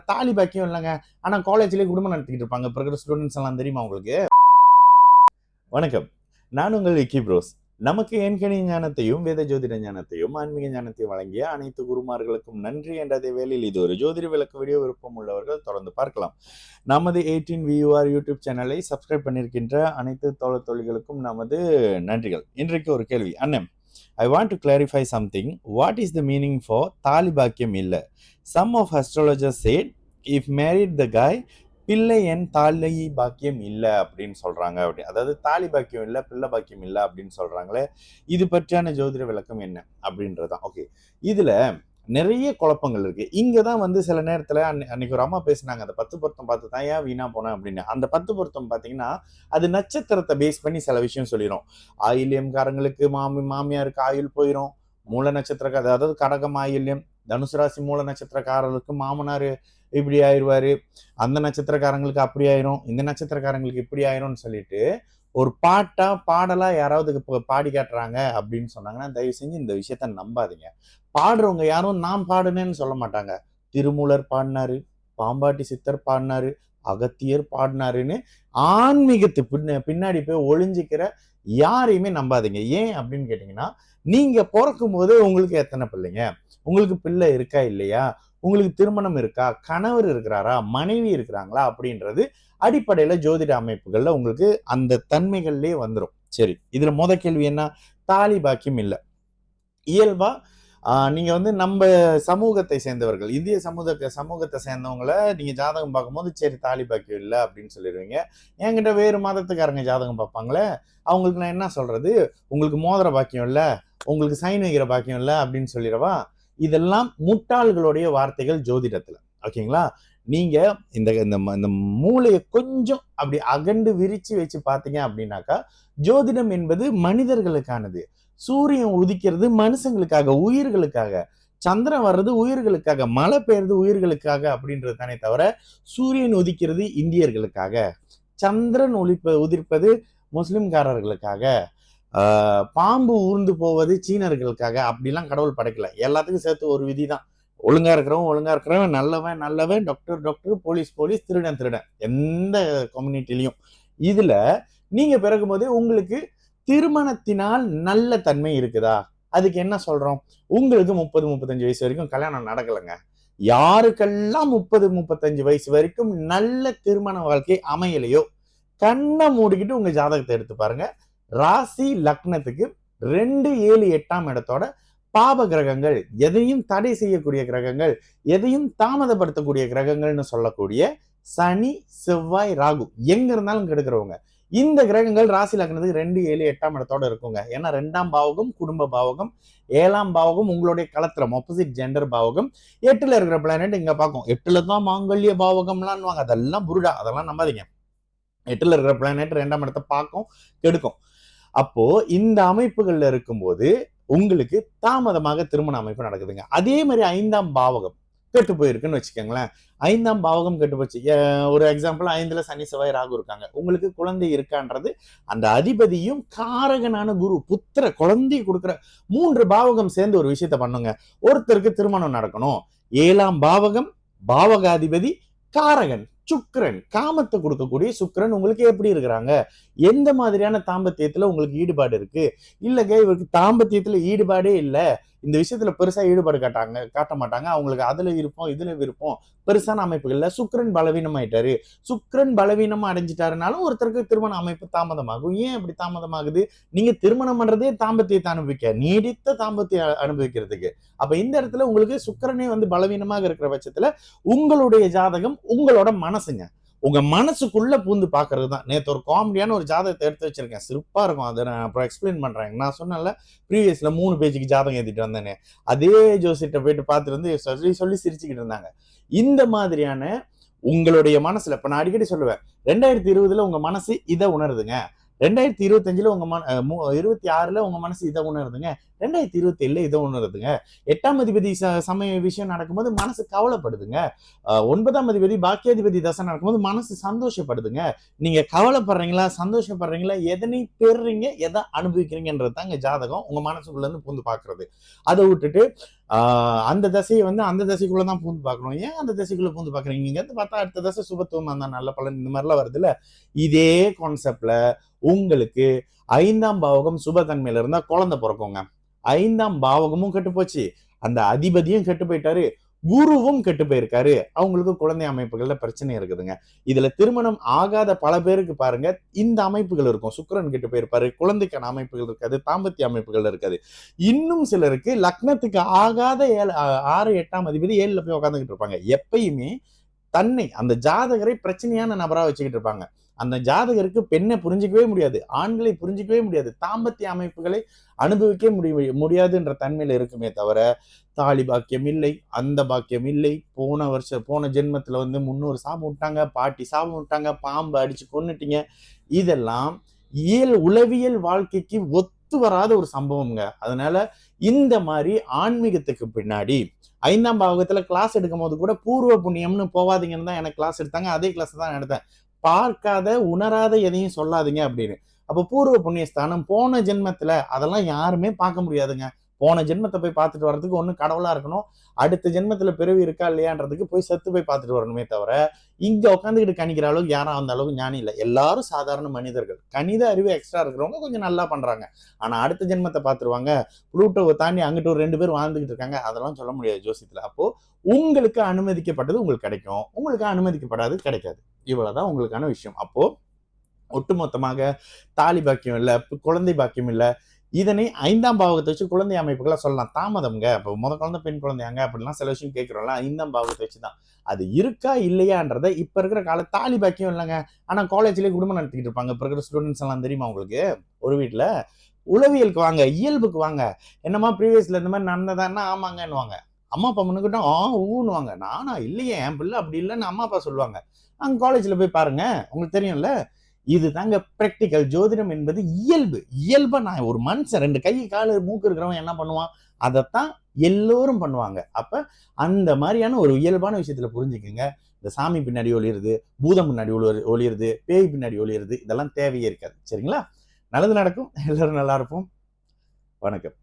தாலி பாக்கியம் இல்லைங்க, ஆனா காலேஜ்லயே குடும்பம் நடத்திக்கிட்டு இருப்பாங்க. இப்ப இருக்கிற ஸ்டூடெண்ட்ஸ் எல்லாம் தெரியுமா உங்களுக்கு? வணக்கம், நான் உங்கள் விக்கி ப்ரோஸ். நமக்கு எண்கணி ஞானத்தையும் வேத ஜோதிட ஞானத்தையும் ஆன்மீக ஞானத்தையும் வழங்கிய அனைத்து குருமார்களுக்கும் நன்றி என்ற அதே வேளையில் இது ஒரு ஜோதிட விளக்கு வீடியோ. விருப்பம் உள்ளவர்கள் தொடர்ந்து பார்க்கலாம். நமது 18 VUR யூடியூப் சேனலை சப்ஸ்கிரைப் பண்ணியிருக்கின்ற அனைத்து தோழிகளுக்கும் நமது நன்றிகள். இன்றைக்கு ஒரு கேள்வி. அண்ணன், I want to clarify something. What is the meaning for தாலி பாக்கியம் இல்ல? Some of astrologers said if married the guy பிள்ளை என் தாலி பாக்கியம் இல்லை அப்படின்னு சொல்றாங்க. அதாவது தாலி பாக்கியம் இல்லை, பிள்ளை பாக்கியம் இல்லை அப்படின்னு சொல்றாங்களே, இது பற்றியான ஜோதிட விளக்கம் என்ன அப்படின்றதான். ஓகே, இதுல நிறைய குழப்பங்கள் இருக்கு. இங்கதான் வந்து சில நேரத்துல அன்னைக்கு ஒரு அம்மா பேசினாங்க, அந்த 10 பொருத்தம் பார்த்து தான் ஏன் வீணா போனேன் அப்படின்னு. அந்த 10 பொருத்தம் பாத்தீங்கன்னா அது நட்சத்திரத்தை பேஸ் பண்ணி சில விஷயம் சொல்லிடும். ஆயில்யம்காரங்களுக்கு மாமியாருக்கு ஆயுள் போயிடும். மூல நட்சத்திர, அதாவது கடகம் ஆயில்யம், தனுசு ராசி மூல நட்சத்திரக்காரர்களுக்கு மாமனார் இப்படி ஆயிடுவாரு, அந்த நட்சத்திரக்காரங்களுக்கு அப்படி ஆயிரும், இந்த நட்சத்திரக்காரங்களுக்கு இப்படி ஆயிரும்னு சொல்லிட்டு ஒரு பாடலா யாராவது பாடி காட்டுறாங்க அப்படின்னு சொன்னாங்கன்னா தயவு செஞ்சு இந்த விஷயத்த நம்பாதீங்க. பாடுறவங்க யாரும் நான் பாடுனேன்னு சொல்ல மாட்டாங்க. திருமூலர் பாடினாரு, பாம்பாட்டி சித்தர் பாடினாரு, அகத்தியர் பாடினாருன்னு ஆன்மீகத்து பின்னாடி போய் ஒளிஞ்சிக்கிற யாரையுமே நம்பாதீங்க. ஏன் அப்படின்னு கேட்டீங்கன்னா, நீங்க பிறக்கும் போது உங்களுக்கு எத்தனை பிள்ளைங்க, உங்களுக்கு பிள்ளை இருக்கா இல்லையா, உங்களுக்கு திருமணம் இருக்கா, கணவர் இருக்கிறாரா, மனைவி இருக்கிறாங்களா அப்படின்றது அடிப்படையில ஜோதிட அமைப்புகள்ல உங்களுக்கு அந்த தன்மைகள்லயே வந்துடும். சரி, இதுல கேள்வி என்ன? தாலி பாக்கியம் இல்லை. இயல்பா நீங்க வந்து நம்ம சமூகத்தை சேர்ந்தவர்கள், இந்திய சமூகத்தை சேர்ந்தவங்களை நீங்க ஜாதகம் பார்க்கும்போது சரி தாலி பாக்கியம் இல்லை அப்படின்னு சொல்லிடுவீங்க. என்கிட்ட வேறு மதத்துக்காரங்க ஜாதகம் பார்ப்பாங்களே, அவங்களுக்கு நான் என்ன சொல்றது, உங்களுக்கு மோதிர பாக்கியம் இல்லை, உங்களுக்கு சைன் வைக்கிற பாக்கியம் இல்லை அப்படின்னு சொல்லிடவா? இதெல்லாம் முட்டாள்களுடைய வார்த்தைகள் ஜோதிடத்துல. ஓகேங்களா? நீங்க இந்த மூளையை கொஞ்சம் அப்படி அகண்டு விரிச்சு வச்சு பார்த்தீங்க அப்படின்னாக்கா, ஜோதிடம் என்பது மனிதர்களுக்கானது. சூரியன் உதிக்கிறது மனுஷங்களுக்காக, உயிர்களுக்காக. சந்திரன் வர்றது உயிர்களுக்காக, மழை பெய்யறது உயிர்களுக்காக அப்படின்றது தானே தவிர சூரியன் உதிக்கிறது இந்தியர்களுக்காக, சந்திரன் உதிர்ப்பது முஸ்லிம்காரர்களுக்காக, பாம்பு ஊர்ந்து போவது சீனர்களுக்காக அப்படிலாம் கடவுள் படைக்கல. எல்லாத்துக்கும் சேர்த்து ஒரு விதிதான். ஒழுங்கா இருக்கிறவன் நல்லவன், டாக்டர், போலீஸ், திருடன். எந்த கம்யூனிட்டிலையும் இதுல நீங்க பிறக்கும் போதே உங்களுக்கு திருமணத்தினால் நல்ல தன்மை இருக்குதா? அதுக்கு என்ன சொல்றோம்? உங்களுக்கு 30-35 வயசு வரைக்கும் கல்யாணம் நடக்கலைங்க. யாருக்கெல்லாம் 30-35 வயசு வரைக்கும் நல்ல திருமண வாழ்க்கை அமையலையோ, கண்ணை மூடிக்கிட்டு உங்க ஜாதகத்தை எடுத்து பாருங்க. ராசி லக்னத்துக்கு 2, 7, 8ஆம் இடத்தோட பாப கிரகங்கள், எதையும் தடை செய்யக்கூடிய கிரகங்கள், எதையும் தாமதப்படுத்தக்கூடிய கிரகங்கள்னு சொல்லக்கூடிய சனி, செவ்வாய், ராகு எங்க இருந்தாலும் கெடுக்கிறவங்க. இந்த கிரகங்கள் ராசி லக்னத்துக்கு 2, 7, 8ஆம் இடத்தோட இருக்குங்க. ஏன்னா 2ஆம் பாவகம் குடும்ப பாவகம், 7ஆம் பாவகம் உங்களுடைய களத்திரம் ஆப்போசிட் ஜெண்டர் பாவகம், 8ல இருக்கிற பிளானட் இங்க பார்க்கும். 8ல தான் மாங்கல்ய பாவகம்லாம், அதெல்லாம் புருடா, அதெல்லாம் நம்பாதீங்க. 8ல இருக்கிற பிளானட் 2ஆம் இடத்தை பார்க்கும், கெடுக்கும். அப்போ இந்த அமைப்புகள்ல இருக்கும்போது உங்களுக்கு தாமதமாக திருமண அமைப்பு நடக்குதுங்க. அதே மாதிரி 5ஆம் பாவகம் கெட்டு போயிருக்குன்னு வச்சுக்கோங்களேன். 5ஆம் பாவகம் கெட்டு போச்சு. ஒரு எக்ஸாம்பிள், 5ல சனி, செவ்வாய், ராகு இருக்காங்க. உங்களுக்கு குழந்தை இருக்கான்றது அந்த அதிபதியும் காரகனான குரு புத்திர குழந்தை கொடுக்குற 3 பாவகம் சேர்ந்து ஒரு விஷயத்த பண்ணுங்க. ஒருத்தருக்கு திருமணம் நடக்கணும். 7ஆம் பாவகம் பாவகாதிபதி காரகன் சுக்கிரன், காமத்தை கொடுக்கக்கூடிய சுக்கிரன் உங்களுக்கு எப்படி இருக்கிறாங்க, எந்த மாதிரியான தாம்பத்தியத்துல உங்களுக்கு ஈடுபாடு இருக்கு? இல்லங்க இவருக்கு தாம்பத்தியத்துல ஈடுபாடே இல்லை, இந்த விஷயத்துல பெருசா ஈடுபாடு காட்ட மாட்டாங்க, அவங்களுக்கு அதுல விருப்பம் இதுல விருப்பம், பெருசான அமைப்புகள்ல சுக்கிரன் பலவீனம் ஆயிட்டாரு. சுக்கிரன் பலவீனமா அடைஞ்சிட்டாருனாலும் ஒருத்தருக்கு திருமண அமைப்பு தாமதமாகும். ஏன் அப்படி தாமதமாகுது? நீங்க திருமணம் பண்றதே தாம்பத்தியத்தை அனுபவிக்க, நீடித்த தாம்பத்திய அனுபவிக்கிறதுக்கு. அப்ப இந்த இடத்துல உங்களுக்கு சுக்கிரனே வந்து பலவீனமாக இருக்கிற பட்சத்துல உங்களுடைய ஜாதகம் உங்களோட மனசுங்க, உங்க மனசுக்குள்ள பூந்து பாக்குறது தான். நேற்று ஒரு காமெடியான ஒரு ஜாதகத்தை எடுத்து வச்சிருக்கேன், சிறப்பா இருக்கும். அதை நான் அப்புறம் எக்ஸ்பிளைன் பண்றேன். நான் சொன்னேன்ல ப்ரீவியஸ்ல 3 பேஜுக்கு ஜாதகம் ஏத்திட்டு வந்தேனே, அதே ஜோசிட்ட போயிட்டு பார்த்துட்டு வந்து சொல்லி சிரிச்சுக்கிட்டு இருந்தாங்க. இந்த மாதிரியான உங்களுடைய மனசுல, இப்ப நான் அடிக்கடி சொல்லுவேன், 2020ல உங்க மனசு இதை உணருதுங்க, 2025ல உங்க 26ல உங்க மனசு இதை உணருதுங்க, 2027ல இதை உணருதுங்க. 8ஆம் அதிபதி சமய விஷயம் நடக்கும்போது மனசு கவலைப்படுதுங்க. 9ஆம் அதிபதி பாக்கியாதிபதி தசை நடக்கும்போது மனசு சந்தோஷப்படுதுங்க. நீங்க கவலைப்படுறீங்களா, சந்தோஷப்படுறீங்களா, எதனை பெறுறீங்க, எதை அனுபவிக்கிறீங்கன்றது தாங்க ஜாதகம் உங்க மனசுக்குள்ள இருந்து பூந்து பாக்குறது. அதை விட்டுட்டு அந்த தசையை வந்து அந்த தசைக்குள்ள தான் பூந்து பார்க்கணும். ஏன் அந்த தசைக்குள்ள பூந்து பார்க்குறீங்க? இங்க இருந்து பார்த்தா அடுத்த தசை சுபத்துவம் அந்த நல்ல பலன் இந்த மாதிரிலாம் வருதுல்ல. இதே கான்செப்ட்ல உங்களுக்கு 5ஆம் பாவகம் சுபத்தன்மையில இருந்தா குழந்தை பிறக்குங்க. 5ஆம் பாவகமும் கெட்டு போச்சு, அந்த அதிபதியும் கெட்டு போயிட்டாரு, குருவும் கெட்டு போயிருக்காரு. அவங்களுக்கு குழந்தை அமைப்புகள்ல பிரச்சனை இருக்குதுங்க. இதுல திருமணம் ஆகாத பல பேருக்கு பாருங்க இந்த அமைப்புகள் இருக்கும். சுக்கிரன் கெட்டு போயிருப்பாரு, குழந்தைக்கான அமைப்புகள் இருக்காது, தாம்பத்திய அமைப்புகள் இருக்காது. இன்னும் சிலருக்கு லக்னத்துக்கு ஆகாத 6 8ஆம் அதிபதி 7ல போய் உட்காந்துக்கிட்டு இருப்பாங்க. எப்பயுமே தன்னை அந்த ஜாதகரை பிரச்சனையான நபரா வச்சுக்கிட்டு இருப்பாங்க. அந்த ஜாதகருக்கு பெண்ணை புரிஞ்சிக்கவே முடியாது, ஆண்களை புரிஞ்சிக்கவே முடியாது, தாம்பத்திய அமைப்புகளை அனுபவிக்க முடியாதுன்ற தன்மையில இருக்குமே தவிர தாலி பாக்கியம் இல்லை, அந்த பாக்கியம் இல்லை, போன ஜென்மத்துல வந்து முன்னோர் சாபம் விட்டாங்க, பாட்டி சாபம் விட்டாங்க, பாம்பு அடிச்சு கொன்னுட்டீங்க. இதெல்லாம் உளவியல் வாழ்க்கைக்கு ஒத்து வராத ஒரு சம்பவம்ங்க. அதனால இந்த மாதிரி ஆன்மீகத்துக்கு பின்னாடி 5ஆம் பாவகத்துல கிளாஸ் எடுக்கும் போது கூட பூர்வ புண்ணியம்னு போவாதீங்கன்னு தான் எனக்கு கிளாஸ் எடுத்தாங்க. அதே கிளாஸ் தான் எடுத்தேன். பார்க்காத உணராத எதையும் சொல்லாதீங்க அப்படின்னு. அப்போ பூர்வ புண்ணிய ஸ்தானம் போன ஜென்மத்துல அதெல்லாம் யாருமே பார்க்க முடியாதுங்க. போன ஜென்மத்தை போய் பார்த்துட்டு வர்றதுக்கு ஒண்ணு கடவுளா இருக்கணும், அடுத்த ஜென்மத்துல பிறவி இருக்கா இல்லையான்றதுக்கு போய் செத்து போய் பார்த்துட்டு வரணுமே தவிர இங்க உட்காந்துக்கிட்டு கணிக்கிற அளவுக்கு யாரும் அந்த அளவுக்கு ஞானி இல்லை. எல்லாரும் சாதாரண மனிதர்கள். கணித அறிவு எக்ஸ்ட்ரா இருக்கிறவங்க கொஞ்சம் நல்லா பண்றாங்க. ஆனா அடுத்த ஜென்மத்தை பார்த்துருவாங்க. புளூட்டோவை தாண்டி அங்கிட்டு ஒரு 2 பேர் வாழ்ந்துகிட்டு இருக்காங்க. அதெல்லாம் சொல்ல முடியாது ஜோசியத்துல. அப்போ உங்களுக்கு அனுமதிக்கப்பட்டது உங்களுக்கு கிடைக்கும், உங்களுக்கு அனுமதிக்கப்படாது கிடைக்காது. இவ்வளவுதான் உங்களுக்கான விஷயம். அப்போ ஒட்டுமொத்தமாக தாலி பாக்கியம் இல்ல, குழந்தை பாக்கியம் இல்ல, இதனை 5ஆம் பாவகத்தை வச்சு குழந்தை அமைப்புகளை சொல்லலாம். தாமதம்ங்க, இப்போ குழந்தை பெண் குழந்தையாங்க அப்படிலாம் சில விஷயம் கேட்கிறோம்ல, 5ஆம் பாவகத்தை வச்சுதான். அது இருக்கா இல்லையான்றதை இப்ப இருக்கிற தாலி பாக்கியம் இல்லைங்க, ஆனா காலேஜ்லயே குடும்பம் நடத்திக்கிட்டு இருப்பாங்க. இப்ப இருக்கிற ஸ்டூடெண்ட்ஸ் எல்லாம் தெரியுமா உங்களுக்கு? ஒரு வீட்டுல உளவியலுக்கு வாங்க, இயல்புக்கு வாங்க. என்னமா ப்ரீவியஸ்ல இந்த மாதிரி நடந்ததான்னா ஆமாங்கன்னுவாங்க. அம்மா அப்பா முன்னுக்கிட்ட ஊன்னுவாங்க. நானா இல்லையே, என் பிள்ளை அப்படி இல்லைன்னு அம்மா அப்பா சொல்லுவாங்க. அங்க காலேஜ்ல போய் பாருங்க, உங்களுக்கு தெரியும்ல. இது தாங்க பிராக்டிக்கல். ஜோதிடம் என்பது இயல்பு. இயல்பா நான் ஒரு மனுஷன் 2 கை காலு மூக்கு இருக்கிறவன் என்ன பண்ணுவான்? அதைத்தான் எல்லோரும் பண்ணுவாங்க. அப்ப அந்த மாதிரியான ஒரு இயல்பான விஷயத்துல புரிஞ்சுக்குங்க. இந்த சாமி பின்னாடி ஒளிருது, பூதம் பின்னாடி ஒளிருது, பேய் பின்னாடி ஒளிருது, இதெல்லாம் தேவையே இருக்காது. சரிங்களா? நல்லது நடக்கும். எல்லாரும் நல்லா இருப்போம். வணக்கம்.